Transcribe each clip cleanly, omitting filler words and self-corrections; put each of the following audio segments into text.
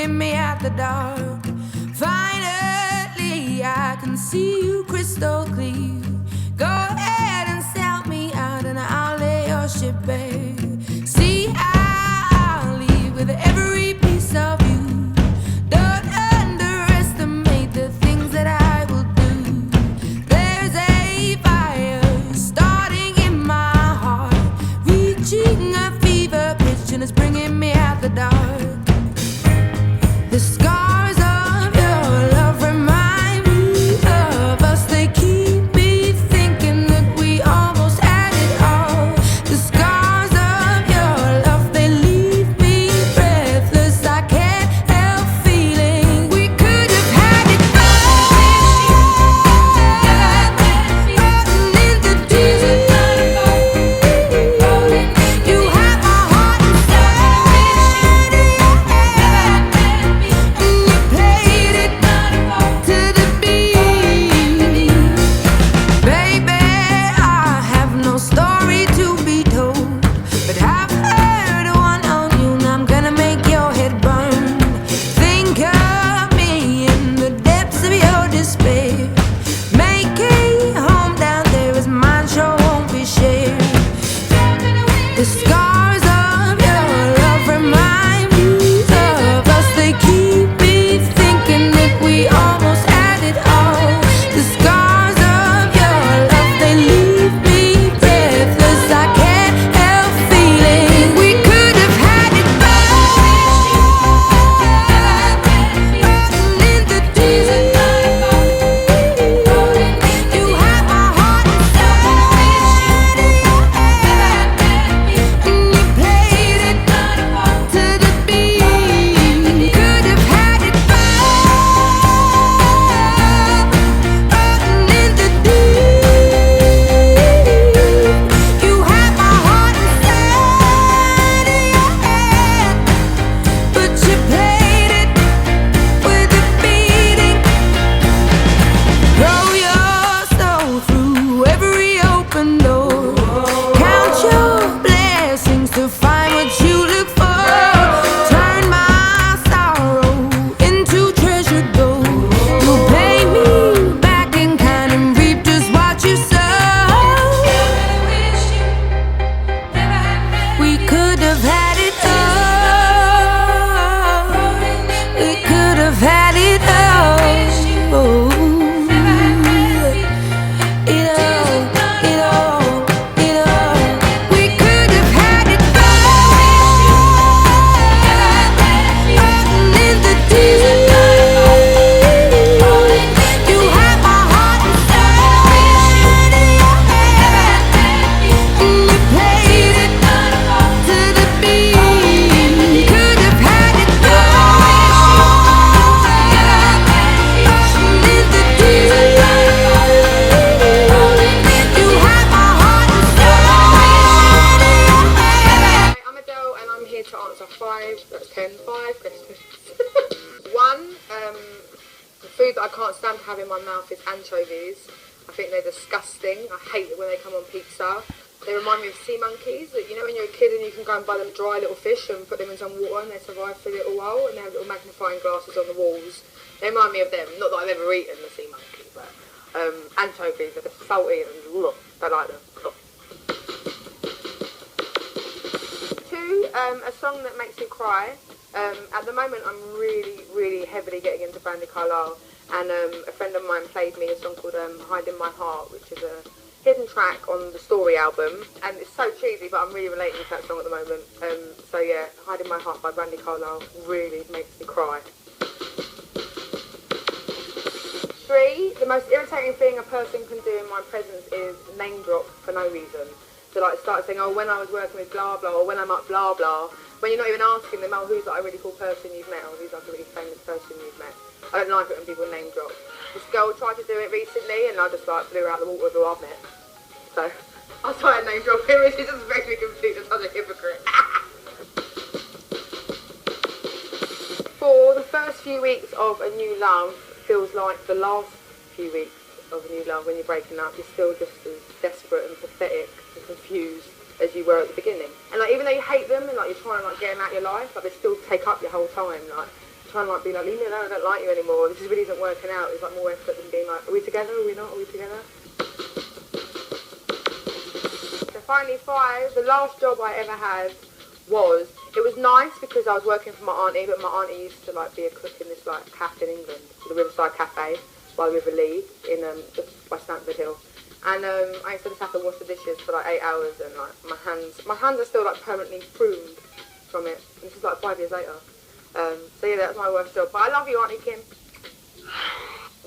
bringing me out the dark. Finally, I can see you crystal clear. Go ahead and sell me out, and I'll lay your ship bare. See, I'll leave with every piece of you. Don't underestimate the things that I will do. There's a fire starting in my heart, reaching a fever pitch, and it's bringing me out the dark. The scars of your love remind me of us. They keep me thinking that we almost had it all. The scars of your love, they leave me breathless. I can't help feeling we could have had it all. In the deep, you have my heart inside of your hand, and you played it to the beat. Baby, I have no story to be told, but I've heard one on you, and I'm gonna make your head burn. Think of me in the depths of your despair. Make a home down there as mine sure won't be shared. The scars of your love remind me of us. They keep me thinking that we almost had it all. The scars of your love, they leave me breathless. I can't help feeling we could have had it all. In the deep, you have my heart inside of your hand, and you played it to the beat. Could have had it all. In the deep, you have my heart inside of your hand, but you played it with a beating. Throw your soul through every open door. Count your blessings to find what you look for. Turn my sorrow into treasure gold. You'll pay me back in kind and reap just what you sow. We could have had it all. We could have had it all. It all. We could have had it all. In the deep, you have my heart inside of your hand, and you played it to the beat. Could have had it all. In the deep, you have my heart inside of your hand. I'm Adele, and I'm here to answer 5 questions. One, the food that I can't stand to have in my mouth is anchovies. I think they're disgusting. I hate it when they come on pizza. They remind me of sea monkeys. That, you know, when you're a kid and you can go and buy them dry little fish and put them in some water and they survive for a little while, and they have little magnifying glasses on the walls. They remind me of them. Not that I've ever eaten the sea monkey, but anchovies are just salty and don't like them. Two, a song that makes me cry. At the moment, I'm really heavily getting into Brandy Carlisle, and a friend of mine played me a song called Hide in My Heart, which is a hidden track on the Story album, and it's so cheesy, but I'm really relating to that song at the moment. So yeah, Hide in My Heart by Brandy Carlisle really makes me cry. 3, the most irritating thing a person can do in my presence is name drop for no reason. So like start saying, oh, when I was working with blah blah, or when I'm at blah blah, when you're not even asking them, oh, who's like a really cool person you've met, or who's like a really famous person you've met. I don't like it when people name drop. This girl tried to do it recently, and I just like blew her out the water with who I've met. So I started name dropping, which is just very confused as such a hypocrite. 4, the first few weeks of a new love feels like the last few weeks of a new love. When you're breaking up, you're still just as desperate and pathetic and confused as you were at the beginning. And like, even though you hate them and like you're trying to like get them out of your life, like they still take up your whole time. Like trying to like be like, Lena, no, I don't like you anymore. This really isn't working out. It's like more effort than being like, are we together? Are we not? Are we together? So finally 5, the last job I ever had it was nice because I was working for my auntie, but my auntie used to like be a cook in this like cafe in England, the Riverside Cafe by River Lee in by Stamford Hill. And I used to just have to wash the dishes for like 8 hours, and like my hands are still like permanently pruned from it. And this is like 5 years later. So yeah, that's my worst job. But I love you, Auntie Kim.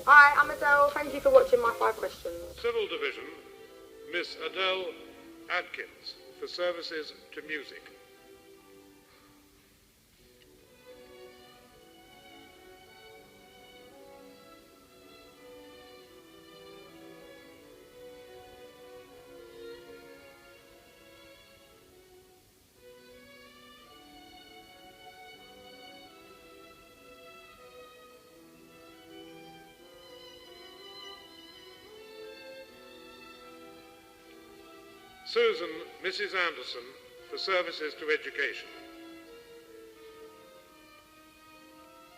Hi, I'm Adele. Thank you for watching my 5 questions. Civil Division, Miss Adele Adkins, for services to music. Susan, Mrs. Anderson, for services to education.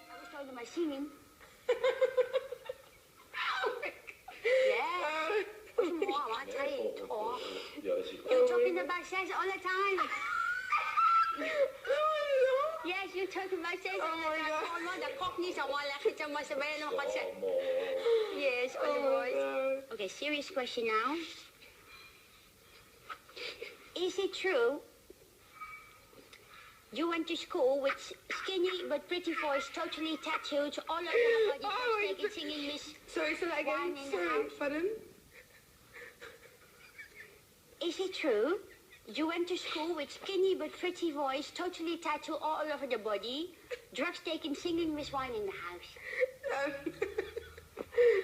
I was told my singing. Yeah. What's more, I tell you, talk. You're talking about sex all the time. Yes, you're talking about sex all the time. Oh my God. The cockneys are one like it must have been no concept. Yes, all the boys. Okay, serious question now. Is it true you went to school with skinny but pretty voice, totally tattooed all over her body, taking singing Miss? Sorry, say that again. Sorry, pardon? Is it true you went to school with skinny but pretty voice, totally tattooed all over the body, drugs taken, singing Miss Wine in the house?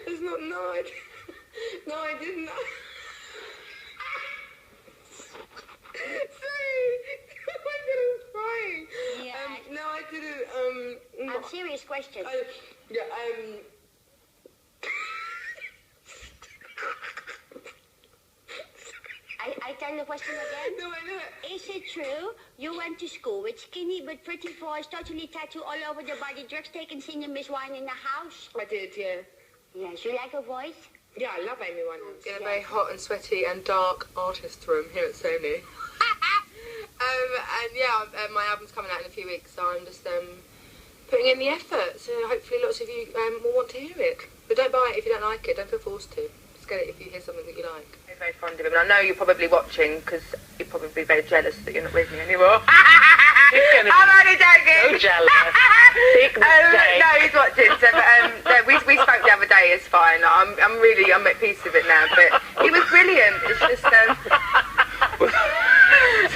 It's not, no, I didn't. Sorry, oh my God, I'm crying. Yeah. No, I didn't. A serious question. I tell the question again. No, I know it. Is it true you went to school with skinny but pretty voice, totally tattooed all over the body, drugs taken, singing Miss Wine in the house? I did, yeah. Yes, you like her voice? Yeah, I love Amy Winehouse. In a very hot and sweaty and dark artist room here at Sony. And yeah, my album's coming out in a few weeks, so I'm just putting in the effort. So hopefully lots of you will want to hear it. But don't buy it if you don't like it. Don't feel forced to. Just get it if you hear something that you like. I'm very fond of him, and I know you're probably watching because you're probably very jealous that you're not with me anymore. I'm only joking. So jealous. Big mistake. No, he's watching. So, but, we spoke the other day. It's fine. I'm at peace with it now. But he was brilliant. It's just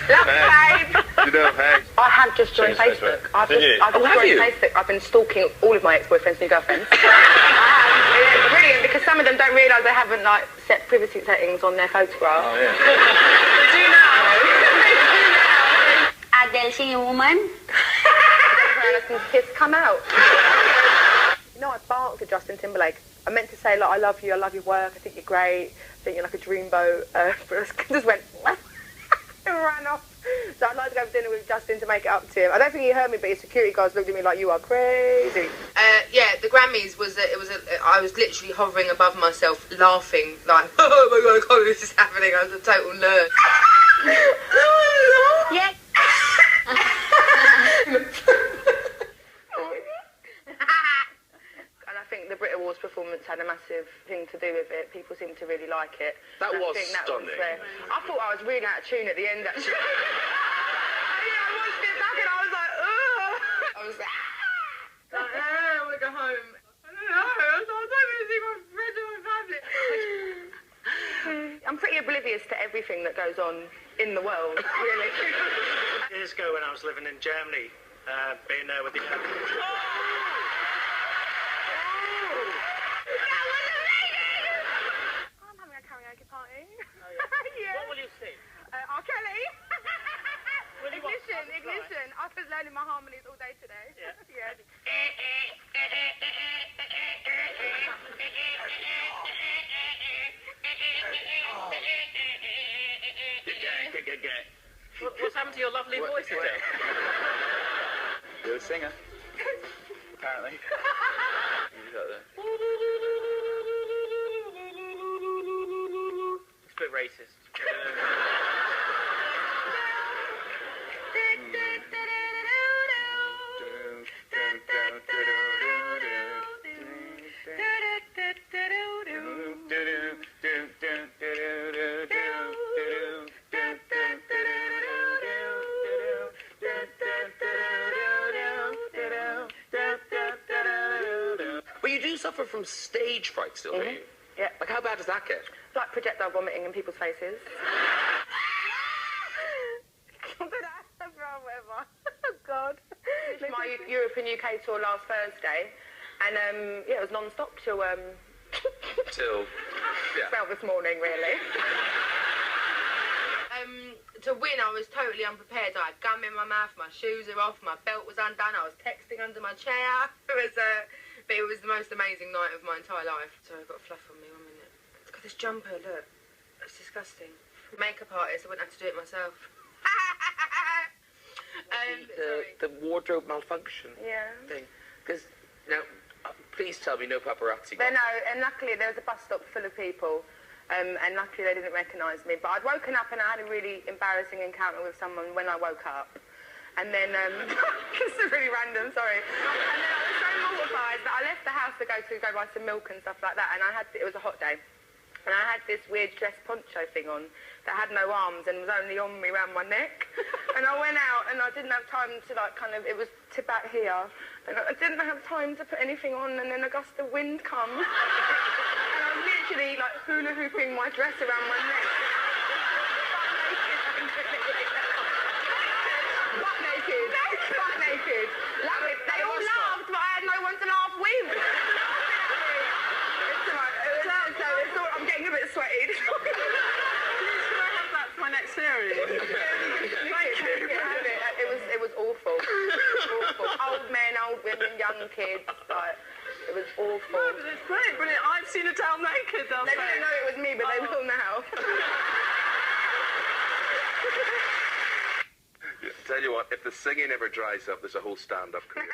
love, babe. You know, hey. I have just joined Facebook. I've just joined Facebook. I've been stalking all of my ex-boyfriends' new girlfriends. It's brilliant because some of them don't realise they haven't like set privacy settings on their photograph. Oh, yeah. They do now. Adele singing woman. Kids come out. You know, I barked at Justin Timberlake. I meant to say, like, I love you, I love your work, I think you're great, I think you're like a dreamboat, but I just went, and ran off. So I'd like to go for dinner with Justin to make it up to him. I don't think he heard me, but his security guards looked at me like, you are crazy. Yeah, the Grammys was, I was literally hovering above myself, laughing, like, oh my God, I can't believe this is happening. I was a total nerd. Yeah. And I think the Brit Awards performance had a massive thing to do with it. People seemed to really like it. That And was I think that stunning. I thought I was really out of tune at the end, actually. I watched it back and I was like, ugh. I was like, I want to go home. I don't know. I was hoping to see my friends and my family. I'm pretty oblivious to everything that goes on in the world, really. Years ago when I was living in Germany, being there with the... I'm having a karaoke party. Oh, yeah. Yeah. What will you sing? R. Kelly. Will you Ignition. I was learning my harmonies all day today. Yeah. Yeah. What's happened to your lovely voice today? You're a singer. apparently. You got that? It's a bit racist. But you do suffer from stage fright still, don't you? Yeah. Like, how bad does that get? Like projectile vomiting in people's faces. Whatever. Oh, God. My Europe and UK tour last Thursday, and yeah, it was non-stop till Till, yeah. about this morning, really. To win, I was totally unprepared. I had gum in my mouth, my shoes are off, my belt was undone, I was texting under my chair. But it was the most amazing night of my entire life. So I've got a fluff on me, 1 minute. It's got this jumper, look. It's disgusting. Makeup artist, I wouldn't have to do it myself. The wardrobe malfunction thing. Because, now, please tell me no paparazzi. But no, and luckily there was a bus stop full of people, and luckily they didn't recognise me. But I'd woken up and I had a really embarrassing encounter with someone when I woke up. And then, this is really random, sorry. And then I was so mortified that I left the house to go buy some milk and stuff like that, and it was a hot day. And I had this weird dress poncho thing on that had no arms and was only on me around my neck. And I went out and I didn't have time to it was to back here. And I didn't have time to put anything on, and then a gust of wind come. And I was literally hula hooping my dress around my neck. Butt naked. They all laughed, but I had no one to laugh with. I'm getting a bit sweaty. Can I have that for my next series? It was awful. Old men, old women, young kids. It was awful. No, but it's brilliant. I've seen Adele naked. They didn't know it was me, but they will now. Tell you what, if the singing ever dries up, there's a whole stand-up career.